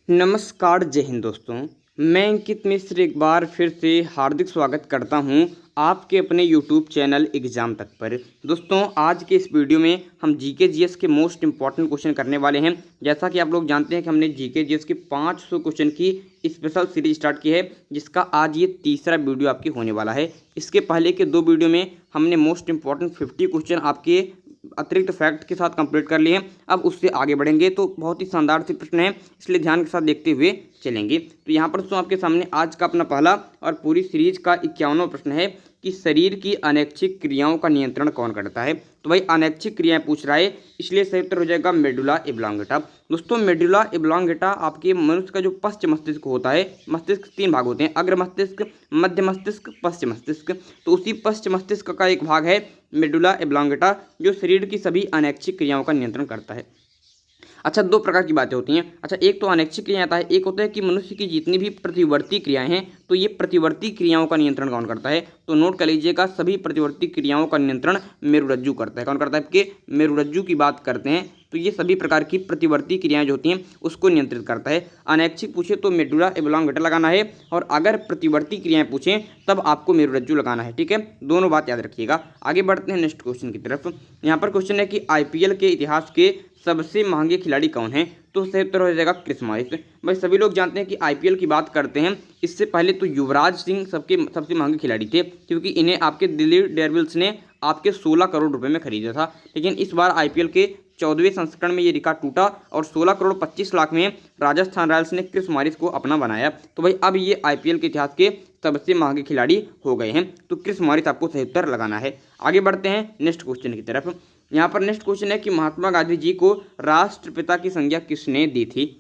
नमस्कार, जय हिंद दोस्तों। मैं अंकित मिश्र एक बार फिर से हार्दिक स्वागत करता हूं आपके अपने यूट्यूब चैनल एग्ज़ाम तक पर। दोस्तों, आज के इस वीडियो में हम जीके जीएस के मोस्ट इंपॉर्टेंट क्वेश्चन करने वाले हैं। जैसा कि आप लोग जानते हैं कि हमने जीके जीएस के 500 क्वेश्चन की स्पेशल सीरीज स्टार्ट की है, जिसका आज ये तीसरा वीडियो आपकी होने वाला है। इसके पहले के 2 वीडियो में हमने मोस्ट इंपॉर्टेंट 50 क्वेश्चन आपके अतिरिक्त फैक्ट के साथ कंप्लीट कर लिए हैं। अब उससे आगे बढ़ेंगे तो बहुत ही शानदार से प्रश्न है, इसलिए ध्यान के साथ देखते हुए चलेंगे। तो यहाँ पर दोस्तों आपके सामने आज का अपना पहला और पूरी सीरीज का 51वां प्रश्न है कि शरीर की अनैच्छिक क्रियाओं का नियंत्रण कौन करता है। तो भाई अनैच्छिक क्रियाएं पूछ रहा है, इसलिए सही उत्तर हो जाएगा मेडुला एब्लोंगेटा। दोस्तों, मेडुला एब्लोंगेटा आपके मनुष्य का जो पश्च मस्तिष्क होता है, मस्तिष्क 3 भाग होते हैं, अग्र मस्तिष्क, मध्य मस्तिष्क, पश्च मस्तिष्क। तो उसी पश्च मस्तिष्क का एक भाग है मेडुला एब्लोंगेटा, जो शरीर की सभी अनैच्छिक क्रियाओं का नियंत्रण करता है। अच्छा, 2 प्रकार की बातें होती हैं। अच्छा, एक तो अनैच्छिक क्रिया आता है, एक होता है कि मनुष्य की जितनी भी प्रतिवर्ती क्रियाएं हैं, तो ये प्रतिवर्ती क्रियाओं का नियंत्रण कौन करता है। तो नोट कर लीजिएगा, सभी प्रतिवर्ती क्रियाओं का नियंत्रण मेरुरज्जु करता है। कौन करता है? आपके मेरुरज्जु की बात करते हैं तो ये सभी प्रकार की प्रतिवर्ती क्रियाएं जो होती हैं उसको नियंत्रित करता है। अनैच्छिक पूछे तो मेडुला एब्लोंगेटा लगाना है, और अगर प्रतिवर्ती क्रियाएं पूछें तब आपको मेरुरज्जु लगाना है। ठीक है, दोनों बात याद रखिएगा। आगे बढ़ते हैं नेक्स्ट क्वेश्चन की तरफ। यहाँ पर क्वेश्चन है कि आईपीएल के इतिहास के सबसे महंगे खिलाड़ी कौन हैं। तो सही उत्तर हो जाएगा क्रिस मॉरिस। भाई सभी लोग जानते हैं कि आईपीएल की बात करते हैं, इससे पहले तो युवराज सिंह सबसे महंगे खिलाड़ी थे, क्योंकि इन्हें आपके दिल्ली डेयरडेविल्स ने आपके 16 करोड़ रुपए में खरीदा था। लेकिन इस बार आईपीएल के 14वें संस्करण में ये रिकॉर्ड टूटा और 16 करोड़ 25 लाख में राजस्थान रॉयल्स ने क्रिस मॉरिस को अपना बनाया। तो भाई अब ये आईपीएल के इतिहास के सबसे महंगे खिलाड़ी हो गए हैं। तो क्रिस मॉरिस आपको सही उत्तर लगाना है। आगे बढ़ते हैं नेक्स्ट क्वेश्चन की तरफ। यहाँ पर नेक्स्ट क्वेश्चन है कि महात्मा गांधी जी को राष्ट्रपिता की संज्ञा किसने दी थी।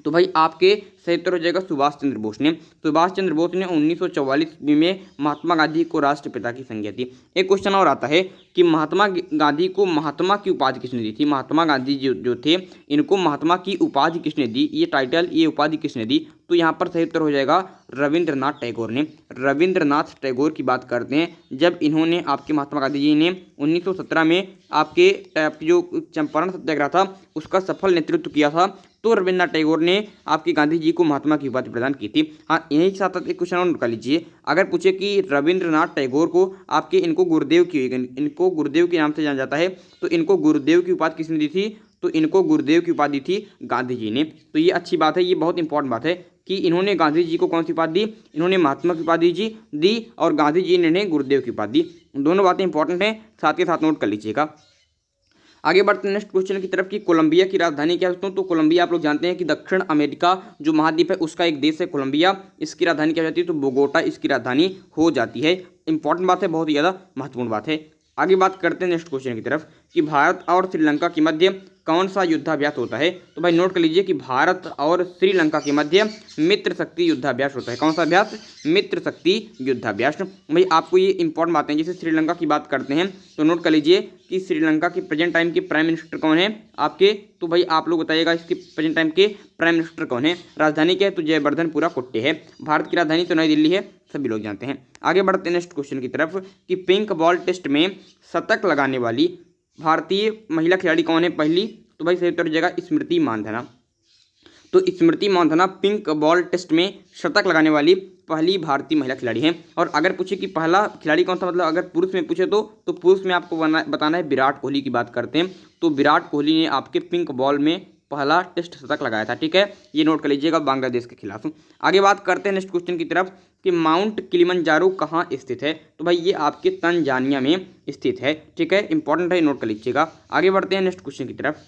तो भाई आपके सही उत्तर हो जाएगा सुभाष चंद्र बोस ने। सुभाष चंद्र बोस ने 1944 ईस्वी में महात्मा गांधी को राष्ट्रपिता की संज्ञा दी। एक क्वेश्चन और आता है कि महात्मा गांधी को महात्मा की उपाधि किसने दी थी। महात्मा गांधी जो थे, इनको महात्मा की उपाधि किसने दी, ये टाइटल, ये उपाधि किसने दी। तो यहाँ पर सही उत्तर हो जाएगा रविंद्रनाथ टैगोर ने। रविंद्रनाथ टैगोर की बात करते हैं, जब इन्होंने आपके महात्मा गांधी जी ने 1917 में आपके जो चंपारण सत्याग्रह था उसका सफल नेतृत्व किया था, तो रविंद्रनाथ टैगोर ने आपके गांधी जी को महात्मा की उपाधि प्रदान की थी। हाँ, यही के साथ एक क्वेश्चन और निकाल लीजिए। अगर पूछे कि रविंद्रनाथ टैगोर को आपके इनको गुरुदेव के नाम से जाना जाता है, तो इनको गुरुदेव की उपाधि किसने दी थी। तो इनको गुरुदेव की उपाधि दी थी गांधी जी ने। तो ये अच्छी बात है, ये बहुत इंपॉर्टेंट बात है कि इन्होंने गांधी जी को कौन सी उपाधि दी, इन्होंने महात्मा की उपाधि जी दी और गांधी जी ने इन्हें गुरुदेव की उपाधि दी। दोनों बातें इंपॉर्टेंट हैं, साथ के साथ नोट कर लीजिएगा। आगे बढ़ते हैं नेक्स्ट क्वेश्चन की तरफ कि कोलंबिया की राजधानी क्या है दोस्तों। तो कोलंबिया आप लोग जानते हैं कि दक्षिण अमेरिका जो महाद्वीप है उसका एक देश है कोलंबिया। इसकी राजधानी क्या हो जाती है, तो बोगोटा इसकी राजधानी हो जाती है। इंपॉर्टेंट बात है, बहुत ही ज़्यादा महत्वपूर्ण बात है। आगे बात करते हैं नेक्स्ट क्वेश्चन की तरफ कि भारत और श्रीलंका के मध्य कौन सा युद्धाभ्यास होता है। तो भाई नोट कर लीजिए कि भारत और श्रीलंका के मध्य मित्र शक्ति युद्धाभ्यास होता है। कौन सा अभ्यास, मित्र शक्ति युद्धाभ्यास। भाई आपको ये इंपॉर्टेंट बातें, जैसे श्रीलंका की बात करते हैं तो नोट कर लीजिए कि श्रीलंका के प्रेजेंट टाइम के प्राइम मिनिस्टर कौन है आपके। तो भाई आप लोग बताइएगा इसके प्रेजेंट टाइम के प्राइम मिनिस्टर कौन है। राजधानी क्या है, तो जयवर्धनपुरा कोट्टे है। भारत की राजधानी तो नई दिल्ली है, सभी लोग जानते हैं। आगे बढ़ते हैं नेक्स्ट क्वेश्चन की तरफ कि पिंक बॉल टेस्ट में शतक लगाने वाली भारतीय महिला खिलाड़ी कौन है पहली। तो भाई सही उत्तर हो जाएगा स्मृति मानधना। तो स्मृति मानधना पिंक बॉल टेस्ट में शतक लगाने वाली पहली भारतीय महिला खिलाड़ी हैं। और अगर पूछे कि पहला खिलाड़ी कौन सा, मतलब अगर पुरुष में पूछे तो पुरुष में आपको बताना है विराट कोहली की बात करते हैं। तो विराट कोहली ने आपके पिंक बॉल में पहला टेस्ट शतक लगाया था। ठीक है, ये नोट कर लीजिएगा बांग्लादेश के खिलाफ। आगे बात करते हैं नेक्स्ट क्वेश्चन की तरफ कि माउंट किलिमंजारो कहाँ स्थित है। तो भाई ये आपके तंजानिया में स्थित है। ठीक है, इंपॉर्टेंट है, नोट कर लीजिएगा। आगे बढ़ते हैं नेक्स्ट क्वेश्चन की तरफ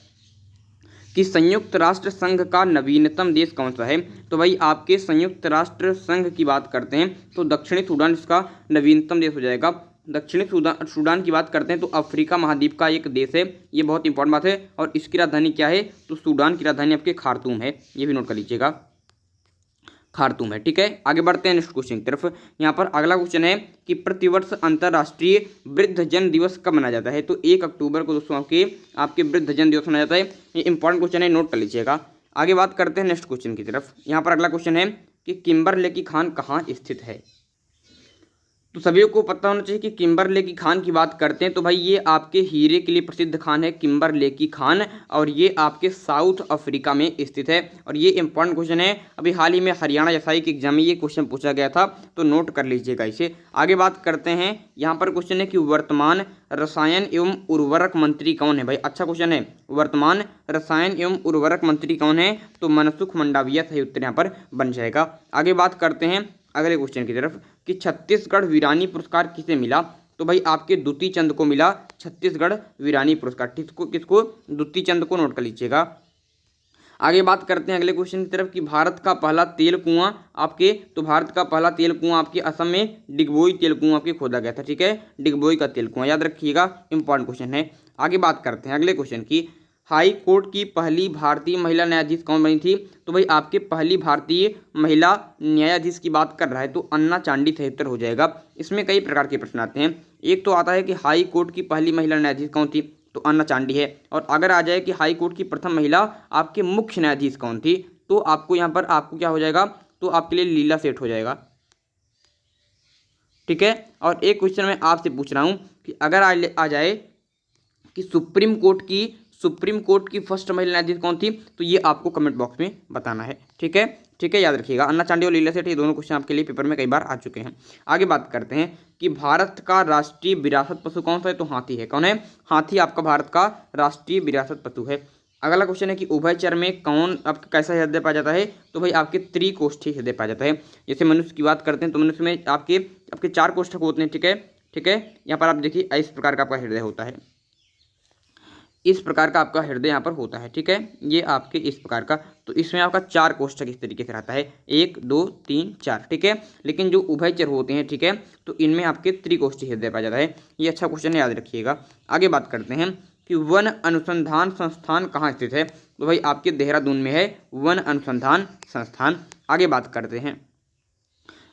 कि संयुक्त राष्ट्र संघ का नवीनतम देश कौन सा है। तो भाई आपके संयुक्त राष्ट्र संघ की बात करते हैं तो दक्षिणी सूडान इसका नवीनतम देश हो जाएगा। दक्षिणी सूडान की बात करते हैं तो अफ्रीका महाद्वीप का एक देश है, ये बहुत इंपॉर्टेंट बात है। और इसकी राजधानी क्या है, तो सूडान की राजधानी आपके खार्तूम है, ये भी नोट कर लीजिएगा, खार्तूम है। ठीक है, आगे बढ़ते हैं नेक्स्ट क्वेश्चन की तरफ। यहाँ पर अगला क्वेश्चन है कि प्रतिवर्ष अंतर्राष्ट्रीय वृद्धजन दिवस कब मनाया जाता है। तो 1 अक्टूबर को दोस्तों आपके वृद्धजन दिवस मनाया जाता है। ये इंपॉर्टेंट क्वेश्चन है, नोट कर लीजिएगा। आगे बात करते हैं नेक्स्ट क्वेश्चन की तरफ। यहाँ पर अगला क्वेश्चन है कि किम्बरले की खान कहाँ स्थित है। तो सभी को पता होना चाहिए कि किम्बरले खान की बात करते हैं तो भाई ये आपके हीरे के लिए प्रसिद्ध खान है किम्बरले खान, और ये आपके साउथ अफ्रीका में स्थित है। और ये इंपॉर्टेंट क्वेश्चन है, अभी हाल ही में हरियाणा एसआई के एग्जाम में ये क्वेश्चन पूछा गया था, तो नोट कर लीजिएगा इसे। आगे बात करते हैं, यहाँ पर क्वेश्चन है कि वर्तमान रसायन एवं उर्वरक मंत्री कौन है। भाई अच्छा क्वेश्चन है, वर्तमान रसायन एवं उर्वरक मंत्री कौन है, तो मनसुख मंडाविया सही उत्तर यहाँ पर बन जाएगा। आगे बात करते हैं अगले क्वेश्चन की तरफ कि छत्तीसगढ़ वीरानी पुरस्कार किसे मिला, तो भाई आपके दुती चंद को मिला छत्तीसगढ़ वीरानी पुरस्कार। किसको किसको, दुती चंद को नोट कर लीजिएगा। आगे बात करते हैं अगले क्वेश्चन की तरफ कि भारत का पहला तेल कुआं आपके, तो भारत का पहला तेल कुआं आपके असम में डिगबोई तेल कुआं आपके खोदा गया था, ठीक है, डिगबोई का तेल कुआं, याद रखिएगा, इंपॉर्टेंट क्वेश्चन है। आगे बात करते हैं अगले क्वेश्चन की, हाई कोर्ट की पहली भारतीय महिला न्यायाधीश कौन बनी थी, तो भाई आपके पहली भारतीय महिला न्यायाधीश की बात कर रहा है तो अन्ना चांडी सही उत्तर हो जाएगा। इसमें कई प्रकार के प्रश्न आते हैं, एक तो आता है कि हाई कोर्ट की पहली महिला न्यायाधीश कौन थी, तो अन्ना चांडी है। और अगर आ जाए कि हाई कोर्ट की प्रथम महिला आपके मुख्य न्यायाधीश कौन थी, तो आपको यहाँ पर आपको क्या हो जाएगा, तो आपके लिए लीला सेठ हो जाएगा, ठीक है। और एक क्वेश्चन मैं आपसे पूछ रहा हूँ कि अगर आ जाए कि सुप्रीम कोर्ट की फर्स्ट महिला न्यायाधीश कौन थी, तो ये आपको कमेंट बॉक्स में बताना है, ठीक है, ठीक है, याद रखिएगा। अन्ना चांडी और लीला सेठ ये दोनों क्वेश्चन आपके लिए पेपर में कई बार आ चुके हैं। आगे बात करते हैं कि भारत का राष्ट्रीय विरासत पशु कौन सा है, तो हाथी है। कौन है, हाथी आपका भारत का राष्ट्रीय विरासत पशु है। अगला क्वेश्चन है कि उभयचर में कौन आपका कैसा हृदय पाया जाता है, तो भाई आपके त्रिकोष्ठी हृदय पाया जाता है। जैसे मनुष्य की बात करते हैं तो मनुष्य में आपके आपके 4 कोष्ठक होते हैं, ठीक है, ठीक है। यहाँ पर आप देखिए इस प्रकार का आपका हृदय होता है, इस प्रकार का आपका हृदय यहाँ पर होता है, ठीक है, ये आपके इस प्रकार का, तो इसमें आपका 4 कोष्ठक इस तरीके से रहता है, 1 2 3 4, ठीक है। लेकिन जो उभयचर होते हैं, ठीक है, तो इनमें आपके त्रिकोष्ठी हृदय पाया जाता है। ये अच्छा क्वेश्चन है, याद रखिएगा। आगे बात करते हैं कि वन अनुसंधान संस्थान कहाँ स्थित है, तो भाई आपके देहरादून में है वन अनुसंधान संस्थान। आगे बात करते हैं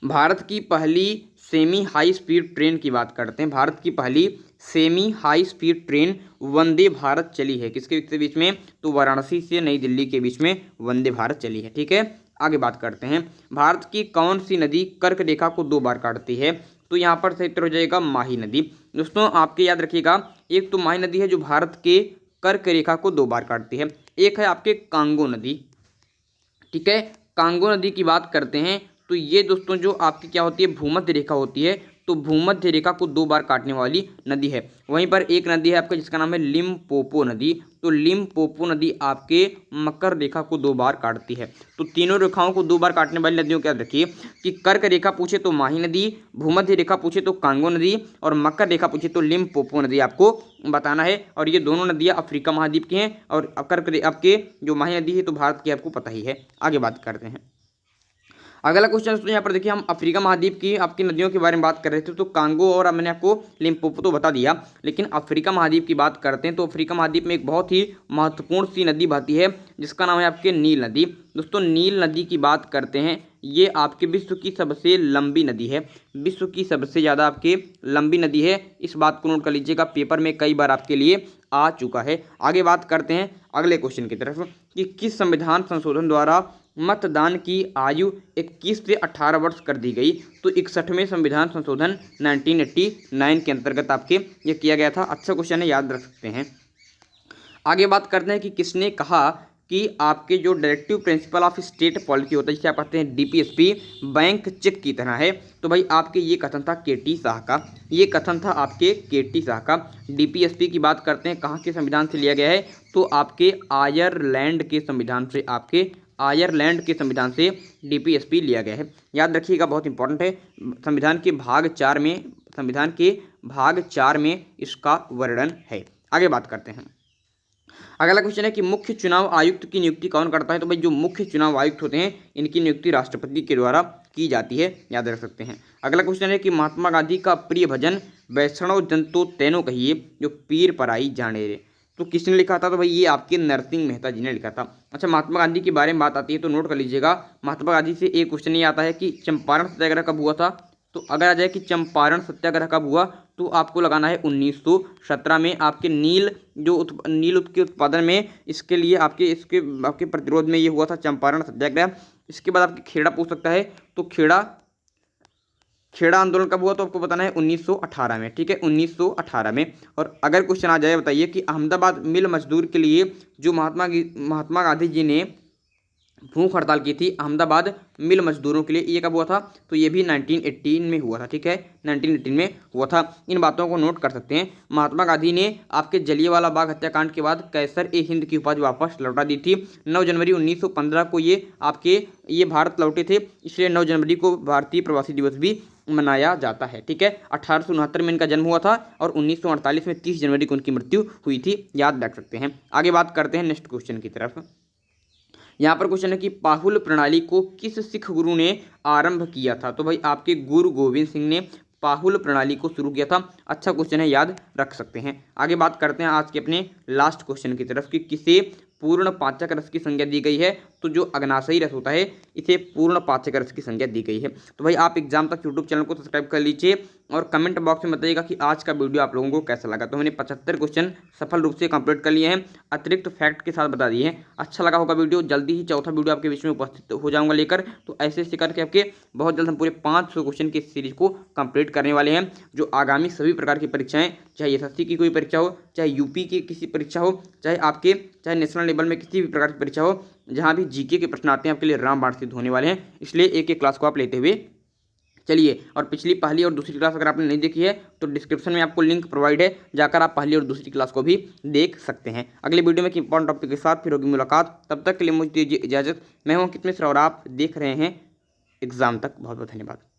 भारत की पहली सेमी हाई स्पीड ट्रेन की बात करते हैं। भारत की पहली semi high speed train Vande Bharat चली है, किसके बीच में, तो वाराणसी से नई दिल्ली के बीच में वंदे भारत चली है, ठीक है। आगे बात करते हैं भारत की कौन सी नदी कर्क रेखा को 2 बार काटती है, तो यहाँ पर सही उत्तर हो जाएगा माही नदी। दोस्तों आपके याद रखिएगा, एक तो माही नदी है जो भारत के कर्क रेखा को 2 बार काटती है, एक है आपके कांगो नदी, ठीक है। कांगो नदी की बात करते हैं तो ये दोस्तों जो आपकी क्या होती है, भूमध्य रेखा होती है, तो भूमध्य रेखा को 2 बार काटने वाली नदी है। वहीं पर एक नदी है आपका जिसका नाम है लिम्पोपो नदी, तो लिम्पोपो नदी आपके मकर रेखा को 2 बार काटती है। तो तीनों रेखाओं को 2 बार काटने वाली नदियों को याद रखिए कि कर्क रेखा पूछे तो माही नदी, भूमध्य रेखा पूछे तो कांगो नदी, और मकर रेखा पूछे तो लिम्पोपो नदी आपको बताना है। और ये दोनों नदियाँ अफ्रीका महाद्वीप की हैं, और कर्क आपके जो माही नदी है तो भारत की आपको पता ही है। आगे बात करते हैं अगला क्वेश्चन दोस्तों, यहाँ पर देखिए हम अफ्रीका महाद्वीप की आपकी नदियों के बारे में बात कर रहे थे, तो कांगो और मैंने आपको लिम्पोपो तो बता दिया, लेकिन अफ्रीका महाद्वीप की बात करते हैं तो अफ्रीका महाद्वीप में एक बहुत ही महत्वपूर्ण सी नदी बहती है जिसका नाम है आपके नील नदी। दोस्तों नील नदी की बात करते हैं, ये आपके विश्व की सबसे लंबी नदी है, विश्व की सबसे ज़्यादा आपकी लंबी नदी है। इस बात को नोट कर लीजिएगा, पेपर में कई बार आपके लिए आ चुका है। आगे बात करते हैं अगले क्वेश्चन की तरफ कि किस संविधान संशोधन द्वारा मतदान की आयु 21 से 18 वर्ष कर दी गई, तो 61वें संविधान संशोधन 1989 के अंतर्गत आपके ये किया गया था। अच्छा क्वेश्चन है, याद रख सकते हैं। आगे बात करते हैं कि किसने कहा कि आपके जो directive principle of state policy होता है जिसे आप कहते हैं डीपीएसपी, बैंक चेक की तरह है, तो भाई आपके ये कथन था केटी शाह का, ये कथन था आपके केटी शाह का। डीपीएसपी की बात करते हैं कहाँ के संविधान से लिया गया है, तो आपके आयरलैंड के संविधान से, आपके आयरलैंड के संविधान से डीपीएसपी लिया गया है। याद रखिएगा, बहुत इंपॉर्टेंट है। संविधान के भाग 4 में इसका वर्णन है। आगे बात करते हैं अगला क्वेश्चन है कि मुख्य चुनाव आयुक्त की नियुक्ति कौन करता है, तो भाई जो मुख्य चुनाव आयुक्त होते हैं इनकी नियुक्ति राष्ट्रपति के द्वारा की जाती है, याद रख सकते हैं। अगला क्वेश्चन है कि महात्मा गांधी का प्रिय भजन वैष्णव जन तो तैनो कहिए जो पीर पराई जाने रे, तो किसने लिखा था, तो भाई ये आपके नरसिंह मेहता जी ने लिखा था। अच्छा महात्मा गांधी के बारे में बात आती है तो नोट कर लीजिएगा, महात्मा गांधी से एक क्वेश्चन ये आता है कि चंपारण सत्याग्रह कब हुआ था, तो अगर आ जाए कि चंपारण सत्याग्रह कब हुआ, तो आपको लगाना है 1917 में। आपके नील के उत्पादन में इसके लिए आपके प्रतिरोध में ये हुआ था चंपारण सत्याग्रह। इसके बाद आपके खेड़ा पूछ सकता है, तो खेड़ा खेड़ा आंदोलन कब हुआ तो आपको बताना है 1918 में, ठीक है, 1918 में। और अगर क्वेश्चन आ जाए बताइए कि अहमदाबाद मिल मजदूर के लिए जो महात्मा गांधी जी ने भूख हड़ताल की थी अहमदाबाद मिल मजदूरों के लिए, ये कब हुआ था तो ये भी 1918 में हुआ था, ठीक है, 1918 में हुआ था। इन बातों को नोट कर सकते हैं। महात्मा गांधी ने आपके जलियांवाला बाग हत्याकांड के बाद कैसर ए हिंद की उपाधि वापस लौटा दी थी। 9 जनवरी 1915 को ये भारत लौटे थे, इसलिए 9 जनवरी को भारतीय प्रवासी दिवस भी मनाया जाता है, ठीक है। 1869 में इनका जन्म हुआ था और 1948 में 30 जनवरी को उनकी मृत्यु हुई थी, याद रख सकते हैं। आगे बात करते हैं नेक्स्ट क्वेश्चन की तरफ। यहाँ पर क्वेश्चन है कि पाहुल प्रणाली को किस सिख गुरु ने आरंभ किया था, तो भाई आपके गुरु गोविंद सिंह ने पाहुल प्रणाली को शुरू किया था। अच्छा क्वेश्चन है, याद रख सकते हैं। आगे बात करते हैं आज के अपने लास्ट क्वेश्चन की तरफ कि किसे पूर्ण पाचक रस की संज्ञा दी गई है, तो जो अग्नाशयी रस होता है इसे पूर्ण पाचक रस की संज्ञा दी गई है। तो भाई आप एग्जाम तक यूट्यूब चैनल को सब्सक्राइब कर लीजिए और कमेंट बॉक्स में बताइएगा कि आज का वीडियो आप लोगों को कैसा लगा। तो मैंने 75 क्वेश्चन सफल रूप से कंप्लीट कर लिए हैं, अतिरिक्त फैक्ट के साथ बता दिए हैं। अच्छा लगा होगा वीडियो, जल्दी ही चौथा वीडियो आपके बीच में उपस्थित हो जाऊंगा लेकर। तो ऐसे करके आपके बहुत जल्द हम पूरे 500 क्वेश्चन की सीरीज को कंप्लीट करने वाले हैं, जो आगामी सभी प्रकार की परीक्षाएं, चाहे एसएससी की कोई परीक्षा हो, चाहे यूपी की किसी परीक्षा हो, चाहे नेशनल लेवल में किसी भी प्रकार की परीक्षा हो, जहां भी जीके के प्रश्न आते हैं आपके लिए रामबाण सिद्ध होने वाले हैं। इसलिए एक एक क्लास को आप लेते हुए चलिए। और पिछली पहली और दूसरी क्लास अगर आपने नहीं देखी है तो डिस्क्रिप्शन में आपको लिंक प्रोवाइड है, जाकर आप पहली और दूसरी क्लास को भी देख सकते हैं। अगले वीडियो में एक इंपॉर्टेंट टॉपिक के साथ फिर होगी मुलाकात, तब तक के लिए मुझे दीजिए इजाजत। मैं हूं अंकित मिश्र और आप देख रहे हैं एग्जाम तक। बहुत बहुत धन्यवाद।